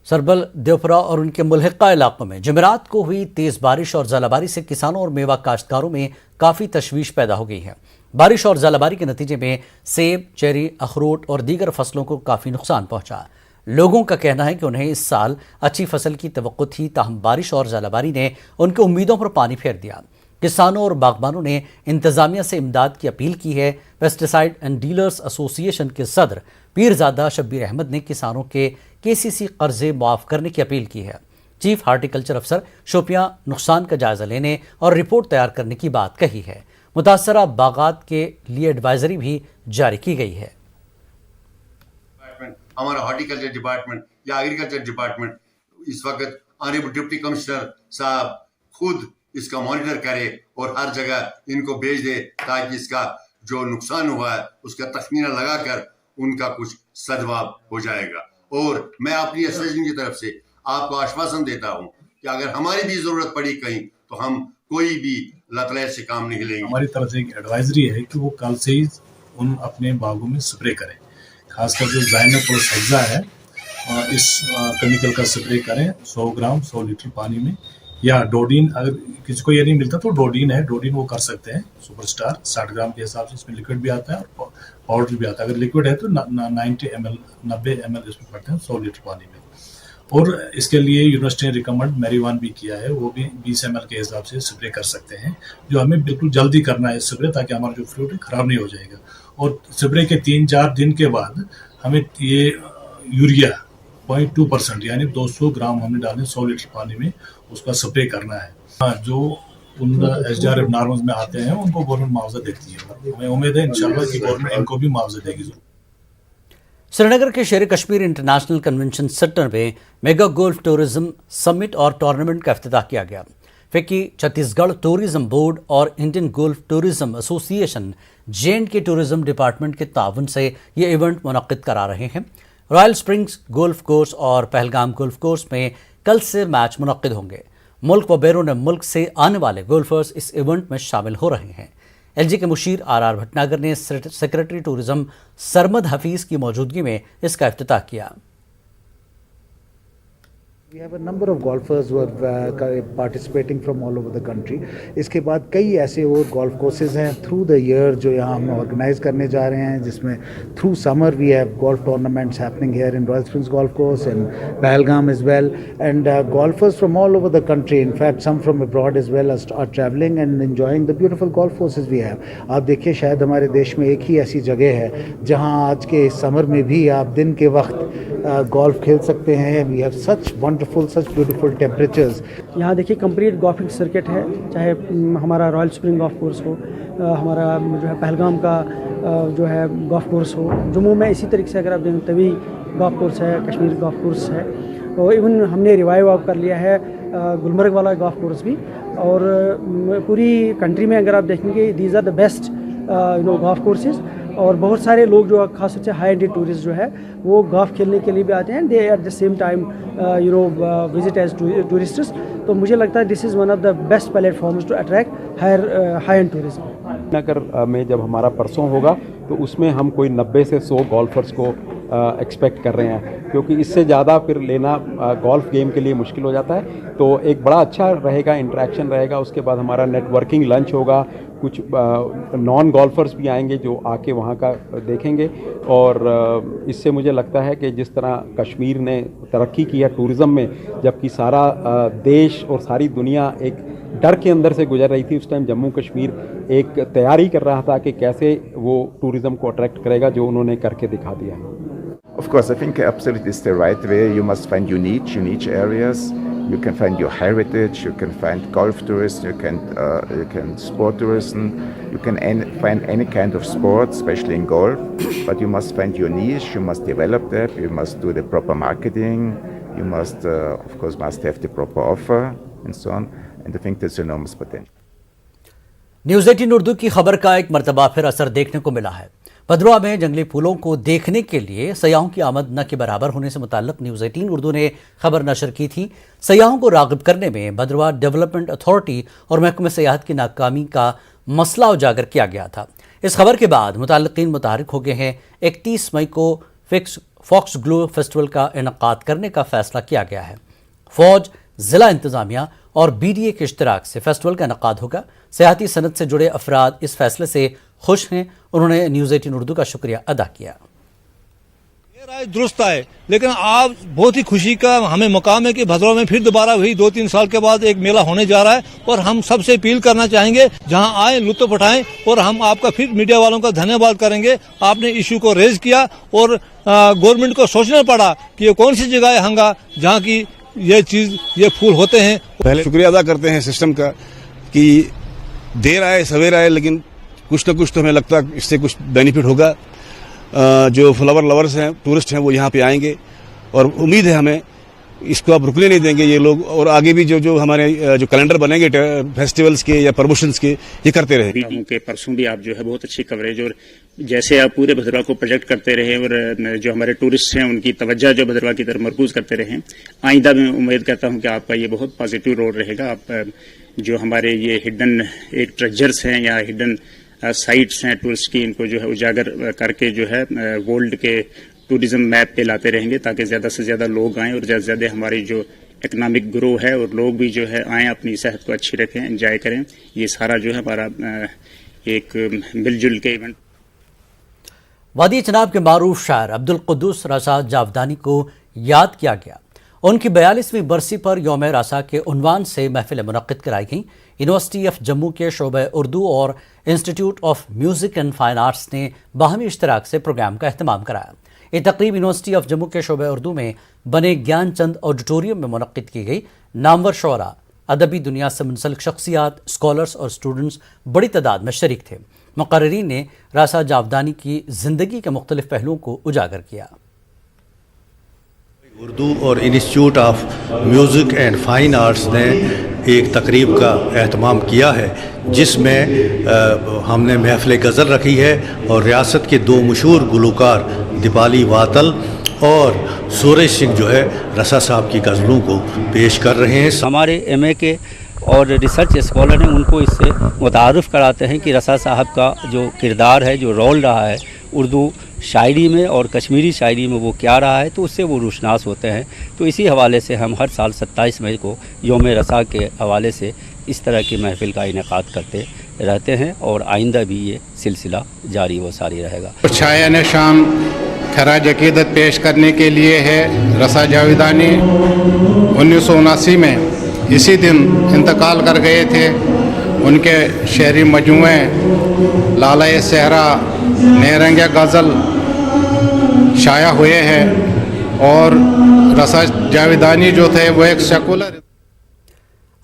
सरबल, देवपुरा और उनके मुल्हिका इलाकों में जुमेरात को हुई तेज़ बारिश और ज़लाबारी से किसानों और मेवा काश्तकारों में काफ़ी तशवीश पैदा हो गई है। बारिश और ज़लाबारी के नतीजे में सेब, चेरी, अखरोट और दीगर फसलों को काफ़ी नुकसान पहुंचा। लोगों का कहना है कि उन्हें इस साल अच्छी फसल की तवक्को थी, ताहम बारिश और ज़लाबारी ने उनकी उम्मीदों पर पानी फेर दिया। किसानों और बागबानों ने इंतज़ामिया से इमदाद की अपील की है। पेस्टिसाइड एंड डीलर्स एसोसिएशन के सदर पीरजादा शब्बीर अहमद ने किसानों के केसीसी कर्जे मुआफ़ करने की अपील की है। चीफ हार्टिकल्चर अफसर शोपियां नुकसान का जायज़ा लेने और रिपोर्ट तैयार करने की बात कही है। मुतासरा बागात के लिए एडवाइजरी भी जारी की गई है। हमारा हार्टिकल्चर डिपार्टमेंट कि एग्रीकल्चर डिपार्टमेंट इस वक्त ऑनरेबल डिप्टी कमिश्नर साहब खुद इसका मॉनिटर करे और हर जगह इनको भेज दे, ताकि इसका जो नुकसान हुआ है उसका तखमीना लगाकर उनका कुछ सदवाब हो जाएगा। और मैं अपनी एसोसिएशन की तरफ से आपको आश्वासन देता हूँ कि अगर हमारी भी जरूरत पड़ी कहीं तो हम कोई भी लतलैत से काम नहीं लेंगे। हमारी तरफ से एक एडवाइजरी है कि वो कल से ही उन अपने बागों में स्प्रे करें, खासकर जो ज़ाइनोप्रोस हेक्सा है इस केमिकल का स्प्रे करें 100 ग्राम 100 लीटर पानी में, या डोडीन, अगर किसी को ये नहीं मिलता तो डोडीन है, डोडीन वो कर सकते हैं, सुपरस्टार 60 ग्राम के हिसाब से इसमें लिक्विड भी आता है और पाउडर भी आता है। अगर लिक्विड है तो 90 ml इसमें पड़ते हैं 100 लीटर पानी में। और इसके लिए यूनिवर्सिटी ने रिकमेंड मैरीवान भी किया है, वो भी 20 ml के हिसाब से स्प्रे कर सकते हैं, जो हमें बिल्कुल जल्दी करना है स्प्रे, ताकि हमारा जो फ्रूट है ख़राब नहीं हो जाएगा। और स्प्रे के 3-4 दिन के बाद हमें ये यूरिया 0.2% यानी 200 ग्राम हमने डालने 100 लीटर पानी में, उसका स्प्रे करना है। जो उन SDRF नॉर्म्स में आते हैं उनको गवर्नमेंट मुआवजा देती है, हमें उम्मीद है इंशाल्लाह कि गवर्नमेंट इनको भी मुआवजा देगी। श्रीनगर के शेर कश्मीर इंटरनेशनल कन्वेंशन सेंटर में मेगा गोल्फ टूरिज्म समिट और टूर्नामेंट का इफ्तिताह किया गया। फिक्की, छत्तीसगढ़ टूरिज्म बोर्ड और Indian golf tourism association J&K tourism department के ताउन से ये इवेंट मुनक्किद करा रहे हैं। रॉयल स्प्रिंग्स गोल्फ कोर्स और पहलगाम गोल्फ कोर्स में कल से मैच मुनक्किद होंगे। मुल्क व बैरून मुल्क से आने वाले गोल्फर्स इस इवेंट में शामिल हो रहे हैं। LG के मुशीर RR भटनागर ने सेक्रेटरी टूरिज्म सरमद हफीज की मौजूदगी में इसका इफ्तिताह किया। We have a number of golfers who are participating from all over the country. इसके बाद कई ऐसे और golf courses हैं through the year जो यहाँ हम organize करने जा रहे हैं, जिसमें through summer we have golf tournaments happening here in Royal Springs Golf Course and Pahalgam as well, and golfers from all over the country, in fact some from abroad as well, are traveling and enjoying the beautiful golf courses we have. आप देखिए शायद हमारे देश में एक ही ऐसी जगह है जहाँ आज के समर में भी आप दिन के वक्त golf खेल सकते हैं। We have such beautiful temperatures. यहाँ देखिए कंप्लीट गोल्फिंग सर्किट है, चाहे हमारा रॉयल स्प्रिंग गोल्फ कोर्स हो, हमारा जो है पहलगाम का जो है गोल्फ कोर्स हो, जम्मू में इसी तरीके से अगर आप देखें तभी गोल्फ कोर्स है, कश्मीर गोल्फ कोर्स है, और इवन हमने रिवाइव कर लिया है गुलमर्ग वाला गोल्फ कोर्स भी। और पूरी कंट्री में अगर आप देखेंगे these are the best golf courses, और बहुत सारे लोग जो खास तौर से हाई एंडेड टूरिस्ट जो है वो गोल्फ खेलने के लिए भी आते हैं, they at the same time visit as tourists. तो मुझे लगता है this is one of the best platforms to attract high end tourism. नगर में जब हमारा परसों होगा तो उसमें हम कोई 90 से 100 गोल्फर्स को एक्सपेक्ट कर रहे हैं, क्योंकि इससे ज़्यादा फिर लेना गोल्फ गेम के लिए मुश्किल हो जाता है। तो एक बड़ा अच्छा रहेगा, इंटरेक्शन रहेगा। उसके बाद हमारा नेटवर्किंग लंच होगा, कुछ नॉन गोल्फर्स भी आएंगे जो आके वहाँ का देखेंगे। और इससे मुझे लगता है कि जिस तरह कश्मीर ने तरक्की की है टूरिज़्म में, जबकि सारा देश और सारी दुनिया एक डर के अंदर से गुजर रही थी, उस टाइम जम्मू कश्मीर एक तैयारी कर रहा था कि कैसे वो टूरिज़्म को अट्रैक्ट करेगा, जो उन्होंने करके दिखा दिया है। Of course, I think absolutely is the right way. You must find unique areas. You can find your heritage. You can find golf tourism. You can sport tourism. You can find any kind of sport, especially in golf. But you must find your niche. You must develop that. You must do the proper marketing. You must, of course, have the proper offer and so on. And I think there's enormous potential. News 18 Urdu की खबर का एक मरतबा फिर असर देखने को मिला है। भद्रवा में जंगली फूलों को देखने के लिए सयाहों की आमद न के बराबर होने से मुताल्लिक न्यूज़ 18 उर्दू ने खबर नशर की थी। सयाहों को राग़िब करने में भद्रवा डेवलपमेंट अथॉरिटी और महकमे सियाहत की नाकामी का मसला उजागर किया गया था। इस खबर के बाद मुताल्लिकीन मुतहर्रिक हो गए हैं। 31 मई को फॉक्स ग्लो फेस्टिवल का इनेकाद करने का फैसला किया गया है। फौज, ज़िला इंतज़ामिया और BDA के इश्तराक से फेस्टिवल का इनेकाद होगा। सियाहती सनत से जुड़े अफराद इस फैसले से खुश हैं। उन्होंने न्यूज़ 18 उर्दू का शुक्रिया अदा किया। ये राय दुरुस्त है, लेकिन आप बहुत ही खुशी का हमें मकाम है कि भद्रवा में फिर दोबारा वही 2-3 साल के बाद एक मेला होने जा रहा है, और हम सबसे अपील करना चाहेंगे जहां आए लुत्फ उठाएं। और हम आपका फिर मीडिया वालों का धन्यवाद करेंगे, आपने इशू को रेज किया और गवर्नमेंट को सोचना पड़ा कि ये कौन सी जगह है जहाँ की ये फूल होते हैं। पहले शुक्रिया अदा करते हैं सिस्टम का कि देर आए सवेर आए, लेकिन कुछ न कुछ तो हमें लगता है इससे कुछ बेनिफिट होगा। जो फ्लावर लवर्स हैं, टूरिस्ट हैं, वो यहाँ पे आएंगे और उम्मीद है हमें इसको अब रुकने नहीं देंगे ये लोग, और आगे भी जो हमारे जो कैलेंडर बनेंगे फेस्टिवल्स के या प्रमोशंस के, ये करते रहे। के परसों भी आप जो है बहुत अच्छी कवरेज और जैसे आप पूरे भद्रवाह को प्रोजेक्ट करते रहे और जो हमारे टूरिस्ट हैं उनकी तवज्जो जो भद्रवाह की तरफ मरकूज करते रहे, आइंदा मैं उम्मीद करता हूं कि आपका ये बहुत पॉजिटिव रोल रहेगा। आप जो हमारे ये हिडन एक ट्रेजर्स हैं या हिडन साइट्स हैं टूरिस्ट की, इनको जो है उजागर करके जो है वर्ल्ड के टूरिज्म मैप पे लाते रहेंगे ताकि ज़्यादा से ज़्यादा लोग आएँ और ज़्यादा से ज़्यादा हमारी जो इकनॉमिक ग्रो है और लोग भी जो है आएँ, अपनी सेहत को अच्छी रखें, एंजॉय करें। ये सारा जो है हमारा एक मिलजुल के इवेंट। वादी चनाब के मारूफ शायर अब्दुल कुद्दूस रसा जावदानी को याद किया गया। उनकी 42वीं बरसी पर यौम रसा के उन्वान से महफिल मुनक्किद कराई गई। यूनिवर्सिटी ऑफ जम्मू के शोबे उर्दू और institute of music and fine arts ने बाहमी इश्तराक से प्रोग्राम का अहतमाम कराया। ये तकरीब यूनिवर्सिटी ऑफ जम्मू के शोबे उर्दू में बने ज्ञान चंद ऑडिटोरियम में मुनक्किद की गई। नामवर शोरा, अदबी दुनिया से मुंसलिक शख्सियात, स्कॉलर्स और स्टूडेंट्स बड़ी तादाद में शरीक थे। मुक़र्रिरीन ने रासा जावदानी की ज़िंदगी के मुख्तलिफ पहलुओं को उजागर किया। उर्दू और institute of music and fine arts ने एक तकरीब का एहतमाम किया है जिसमें हमने महफ़िल गज़ल रखी है और रियासत के दो मशहूर गुलकार दीपाली वातल और सूरज सिंह जो है रसा साहब की गज़लों को पेश कर रहे हैं। हमारे MA के और रिसर्च स्कॉलर हैं उनको इससे मुतारिफ़ कराते हैं कि रसा साहब का जो किरदार है, जो रोल रहा है उर्दू शायरी में और कश्मीरी शायरी में वो क्या रहा है, तो उससे वो रोशनास होते हैं। तो इसी हवाले से हम हर साल 27 मई को यौम रसा के हवाले से इस तरह की महफिल का इनेकाद करते रहते हैं और आइंदा भी ये सिलसिला जारी व सारी रहेगा। छाया शाम खराज अकीदत पेश करने के लिए है। रसा जावेदानी 1979 में इसी दिन इंतकाल कर गए थे। उनके शहरी मजमूए लाला सहरा, नेरंग गज़ल शाया हुए हैं और रसा जावेदानी जो थे वो एक सेकुलर।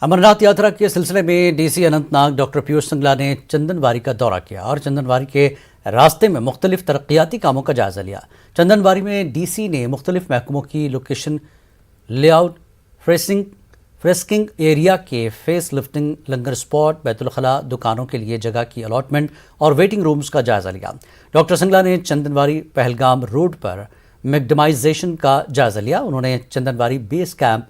अमरनाथ यात्रा के सिलसिले में डीसी अनंतनाग डॉक्टर पीयूष सिंगला ने चंदनवारी का दौरा किया और चंदनवारी के रास्ते में मुख्तलिफ तरक्याती कामों का जायजा लिया। चंदनवारी में डीसी ने मुख्तलिफ महकमों की लोकेशन लेआउट, फ्रेस्किंग एरिया के फेस लिफ्टिंग, लंगर स्पॉट, बैतुल खला, दुकानों के लिए जगह की अलॉटमेंट और वेटिंग रूम्स का जायजा लिया। डॉक्टर सिंगला ने चंदनवारी पहलगाम रोड पर मैगडमाइजेशन का जायजा लिया। उन्होंने चंदनवारी बेस कैंप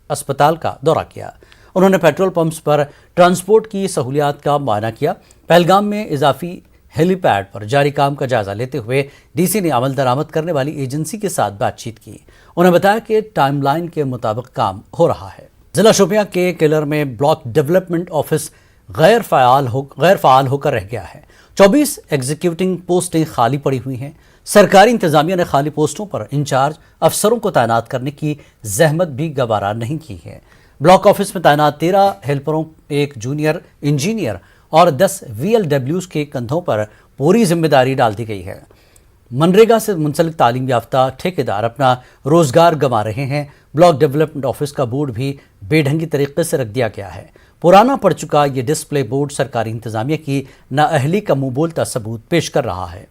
अस्पताल का दौरा किया। उन्होंने पेट्रोल पंप्स पर ट्रांसपोर्ट की सहूलियात का मुआयना किया। पहलगाम में इजाफी हेलीपैड पर जारी काम का जायजा लेते हुए डीसी ने अमल दरामद करने वाली एजेंसी के साथ बातचीत की। उन्होंने बताया कि टाइमलाइन के मुताबिक काम हो रहा है। जिला शोपियां के केलर में ब्लॉक डेवलपमेंट ऑफिस गैर फ़ाल होकर रह गया है। 24 एग्जीक्यूटिव पोस्टें खाली पड़ी हुई हैं। सरकारी इंतजामिया ने खाली पोस्टों पर इंचार्ज अफसरों को तैनात करने की जहमत भी गवारा नहीं की है। ब्लॉक ऑफिस में तैनात 13 हेल्परों, 1 जूनियर इंजीनियर और 10 VLWs के कंधों पर पूरी जिम्मेदारी डाल दी गई है। मनरेगा से मुंसलिक तालीम याफ्ता ठेकेदार अपना रोजगार गंवा रहे हैं। ब्लॉक डेवलपमेंट ऑफिस का बोर्ड भी बेढंगी तरीके से रख दिया गया है। पुराना पड़ चुका ये डिस्प्ले बोर्ड सरकारी इंतजामिया की नाअहली का मुंह बोलता सबूत पेश कर रहा है।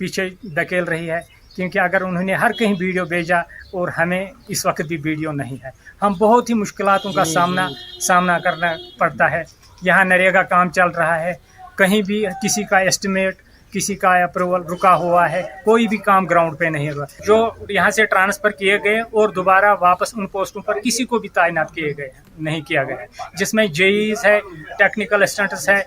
पीछे धकेल रही है क्योंकि अगर उन्होंने हर कहीं वीडियो भेजा और हमें इस वक्त भी वीडियो नहीं है, हम बहुत ही मुश्किलातों का सामना करना पड़ता है। यहाँ नरेगा काम चल रहा है, कहीं भी किसी का एस्टिमेट, किसी का अप्रूवल रुका हुआ है, कोई भी काम ग्राउंड पे नहीं हुआ। जो यहाँ से ट्रांसफ़र किए गए और दोबारा वापस उन पोस्टों पर किसी को भी तैनात किए गए नहीं किया गया, जिसमें JEs है, टेक्निकल असिस्टेंट्स है,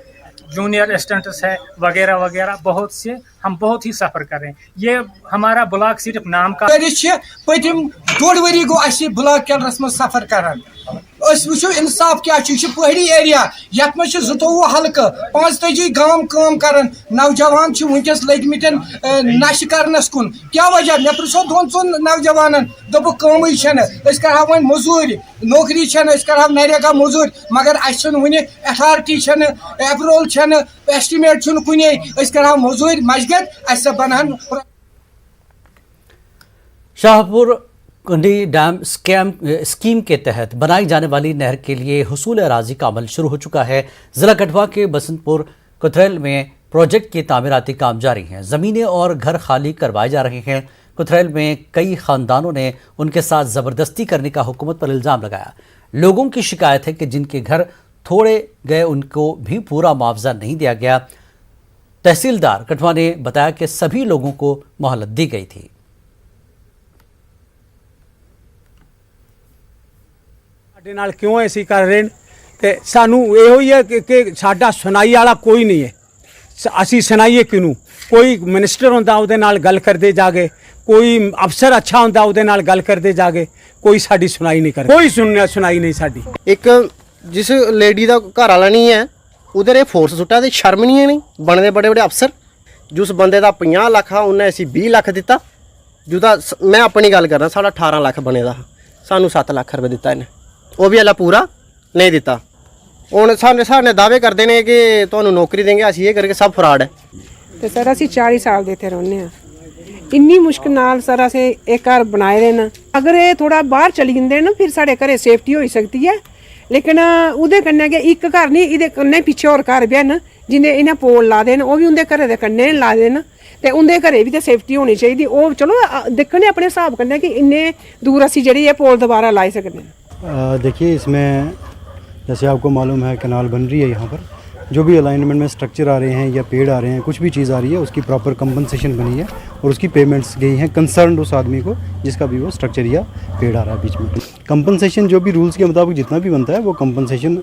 जूनियर असिस्टेंट्स है, वगैरह वगैरह। बहुत से हम बहुत ही सफ़र कर रहे हैं। ये हमारा ब्लॉक सिर्फ नाम का पतिम 2 वरी गो अस ब्लॉक कैडरस में सफ़र करान। वो इंसाफ क्या पहाड़ी एरिया यथ में 22 हल्कं 45 गांव काम करान। नौजवान वनकस लगित नश करनस कुन। क्या वजह? मे पृछो 2 नौजवान दोप कम कर वो मजूर, नौकरी कर नरेगा मजूर, मगर अथॉरिटी अप्रूवल एस्टिमेट कुन कर मजूर मशगत अस बन। शाहपुर कुंडी डैम स्कीम के तहत बनाई जाने वाली नहर के लिए हुसूल अराजी का अमल शुरू हो चुका है। जिला कठवा के बसंतपुर कुथरेल में प्रोजेक्ट के तामीराती काम जारी हैं। ज़मीनें और घर खाली करवाए जा रहे हैं। कुथरेल में कई खानदानों ने उनके साथ ज़बरदस्ती करने का हुकूमत पर इल्ज़ाम लगाया। लोगों की शिकायत है कि जिनके घर तोड़े गए उनको भी पूरा मुआवजा नहीं दिया गया। तहसीलदार कठवा ने बताया कि सभी लोगों को मोहलत दी गई थी। ਸਾਡੇ ਨਾਲ ਕਿਉਂ ਐਸੀ ਕਰ ਰਹੇ ਨੇ ਤੇ ਸਾਨੂੰ ਇਹੋ ਹੀ ਹੈ ਕਿ ਸਾਡਾ ਸੁਣਾਈ ਵਾਲਾ ਕੋਈ ਨਹੀਂ ਹੈ। ਅਸੀਂ ਸੁਣਾਈਏ ਕਿਹਨੂੰ? ਕੋਈ ਮਿਨਿਸਟਰ ਹੁੰਦਾ ਉਹਦੇ ਨਾਲ ਗੱਲ ਕਰਦੇ ਜਾਗੇ, ਕੋਈ ਅਫਸਰ ਅੱਛਾ ਹੁੰਦਾ ਉਹਦੇ ਨਾਲ ਗੱਲ ਕਰਦੇ ਜਾਗੇ, ਕੋਈ ਸਾਡੀ ਸੁਣਾਈ ਨਹੀਂ ਕਰਦਾ, ਕੋਈ ਸੁਣਾਈ ਨਹੀਂ ਸਾਡੀ। ਇੱਕ ਜਿਸ ਲੇਡੀ ਦਾ ਘਰ ਵਾਲਾ ਨਹੀਂ ਹੈ ਉਹਦੇ ਫੋਰਸ ਸੁੱਟਾ ਤੇ ਸ਼ਰਮ ਨਹੀਂ ਆਣੀ ਬਣਦੇ ਬੜੇ ਬੜੇ ਅਫਸਰ। ਜਿਸ ਬੰਦੇ ਦਾ 50 ਲੱਖ ਆ ਉਹਨੇ ਅਸੀਂ 20 ਲੱਖ ਦਿੱਤਾ। ਜਿਹਦਾ ਮੈਂ ਆਪਣੀ ਗੱਲ ਕਰਦਾ ਸਾਡਾ 18 ਲੱਖ ਬਣੇ ਦਾ, ਸਾਨੂੰ 7 ਲੱਖ ਰੁਪਏ ਦਿੱਤਾ ਇਹਨੇ, ਉਹ ਵੀ ਹਲਾ ਪੂਰਾ ਨਹੀਂ ਦਿੱਤਾ। ਹੁਣ ਸਾਡੇ ਦਾਅਵੇ ਕਰਦੇ ਨੇ ਕਿ ਤੁਹਾਨੂੰ ਨੌਕਰੀ ਦੇਂਗੇ, ਅਸੀਂ ਇਹ ਕਰਕੇ ਸਭ ਫਰਾਡ ਹੈ। ਤੇ ਸਰ ਅਸੀਂ 40 ਸਾਲ ਦੇ ਇੱਥੇ ਰਹਿੰਦੇ ਹਾਂ। ਇੰਨੀ ਮੁਸ਼ਕਿਲ ਨਾਲ ਸਰ ਅਸੀਂ ਇਹ ਘਰ ਬਣਾਏ ਰਹੇ ਨੇ। ਅਗਰ ਇਹ ਥੋੜਾ ਬਾਹਰ ਚਲੀ ਜਾਂਦੇ ਨਾ ਫਿਰ ਸਾਡੇ ਘਰੇ ਸੇਫਟੀ ਹੋ ਸਕਦੀ ਹੈ। ਲੇਕਿਨ ਉਹਦੇ ਕੰਨੇ ਕਿ ਇੱਕ ਘਰ ਨਹੀਂ, ਇਹਦੇ ਕੰਨੇ ਪਿੱਛੇ ਹੋਰ ਘਰ ਵੀ ਹਨ ਜਿਹਨੇ ਇਹਨਾਂ ਪੋਲ ਲਾ ਦੇਣ, ਉਹ ਵੀ ਉਹਦੇ ਘਰੇ ਦੇ ਕੰਨੇ ਲਾ ਦੇਣ ਤੇ ਉਹਦੇ ਘਰੇ ਵੀ ਤਾਂ ਸੇਫਟੀ ਹੋਣੀ ਚਾਹੀਦੀ। ਉਹ ਚਲੋ ਦੇਖਣੇ ਆਪਣੇ ਹਿਸਾਬ ਕਰਨੇ ਕਿ ਇੰਨੇ ਦੂਰ ਅਸੀਂ ਜਿਹੜੀ ਇਹ ਪੋਲ दोबारा ला सकते हैं। देखिए इसमें जैसे आपको मालूम है कैनाल बन रही है, यहाँ पर जो भी अलाइनमेंट में स्ट्रक्चर आ रहे हैं या पेड़ आ रहे हैं, कुछ भी चीज़ आ रही है उसकी प्रॉपर कंपनसेशन बनी है और उसकी पेमेंट्स गई हैं कंसर्न उस आदमी को जिसका भी वो स्ट्रक्चर या पेड़ आ रहा है बीच में। कंपनसेशन जो भी रूल्स के मुताबिक जितना भी बनता है वो कंपनसेशन।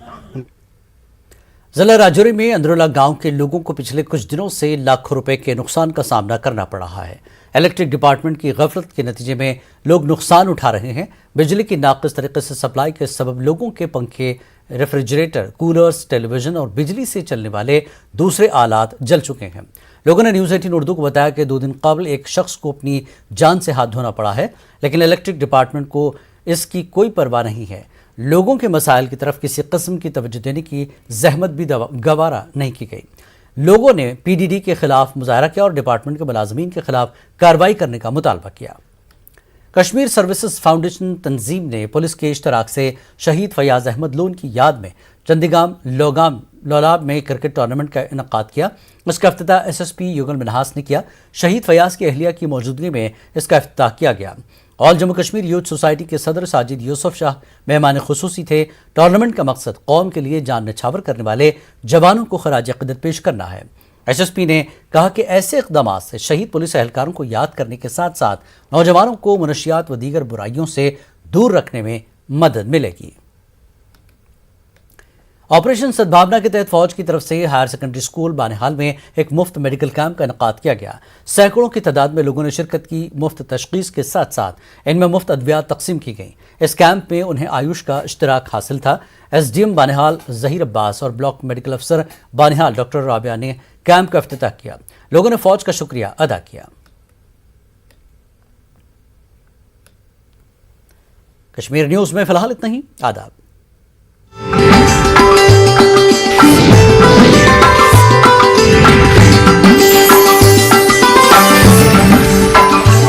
जिला राजौरी में अंदरुला गांव के लोगों को पिछले कुछ दिनों से लाखों रुपए के नुकसान का सामना करना पड़ रहा है। इलेक्ट्रिक डिपार्टमेंट की गफलत के नतीजे में लोग नुकसान उठा रहे हैं। बिजली की नाक़िस तरीके से सप्लाई के सबब लोगों के पंखे, रेफ्रिजरेटर, कूलर्स, टेलीविज़न और बिजली से चलने वाले दूसरे आलात जल चुके हैं। लोगों ने न्यूज़ 18 उर्दू को बताया कि 2 दिन कबल एक शख्स को अपनी जान से हाथ धोना पड़ा है, लेकिन इलेक्ट्रिक डिपार्टमेंट को इसकी कोई परवाह नहीं है। लोगों के मसाइल की तरफ किसी किस्म की तवज्जो देने की जहमत भी गवारा नहीं की गई। लोगों ने पीडीडी के खिलाफ मुजाहरा किया और डिपार्टमेंट के मुलाजमीन के खिलाफ कार्रवाई करने का मुतालबा किया। कश्मीर सर्विसेज फाउंडेशन तंजीम ने पुलिस के इश्तराक से शहीद फयाज अहमद लोन की याद में चंदीगाम लोलाब में क्रिकेट टूर्नामेंट का इनेकाद किया। इसका इफ्तिताह SSP युगल मिन्हास ने किया। शहीद फयाज की अहलिया की मौजूदगी में इसका इफ्तिताह किया गया। All Jammu Kashmir youth society के सदर साजिद यूसुफ शाह मेहमान खुसूसी थे। टूर्नामेंट का मकसद कौम के लिए जान निछावर करने वाले जवानों को खराज अक़ीदत पेश करना है। SSP ने कहा कि ऐसे इक़दामात से शहीद पुलिस एहलकारों को याद करने के साथ साथ नौजवानों को मनशियात व दीगर बुराइयों से दूर रखने में मदद मिलेगी। ऑपरेशन सद्भावना के तहत फौज की तरफ से हायर सेकेंडरी स्कूल बानिहाल में एक मुफ्त मेडिकल कैंप का इनेकाद किया गया। सैकड़ों की तादाद में लोगों ने शिरकत की। मुफ्त तशखीस के साथ साथ इनमें मुफ्त अद्वियात तकसीम की गई। इस कैंप में उन्हें आयुष का इश्तराक हासिल था। SDM बानिहाल ज़हीर अब्बास और ब्लॉक मेडिकल अफसर बानिहाल डॉक्टर राबिया ने कैंप का इफ्तिताह किया। लोगों ने फौज का शुक्रिया अदा किया। कश्मीर न्यूज़ में फिलहाल इतना ही। आदाब।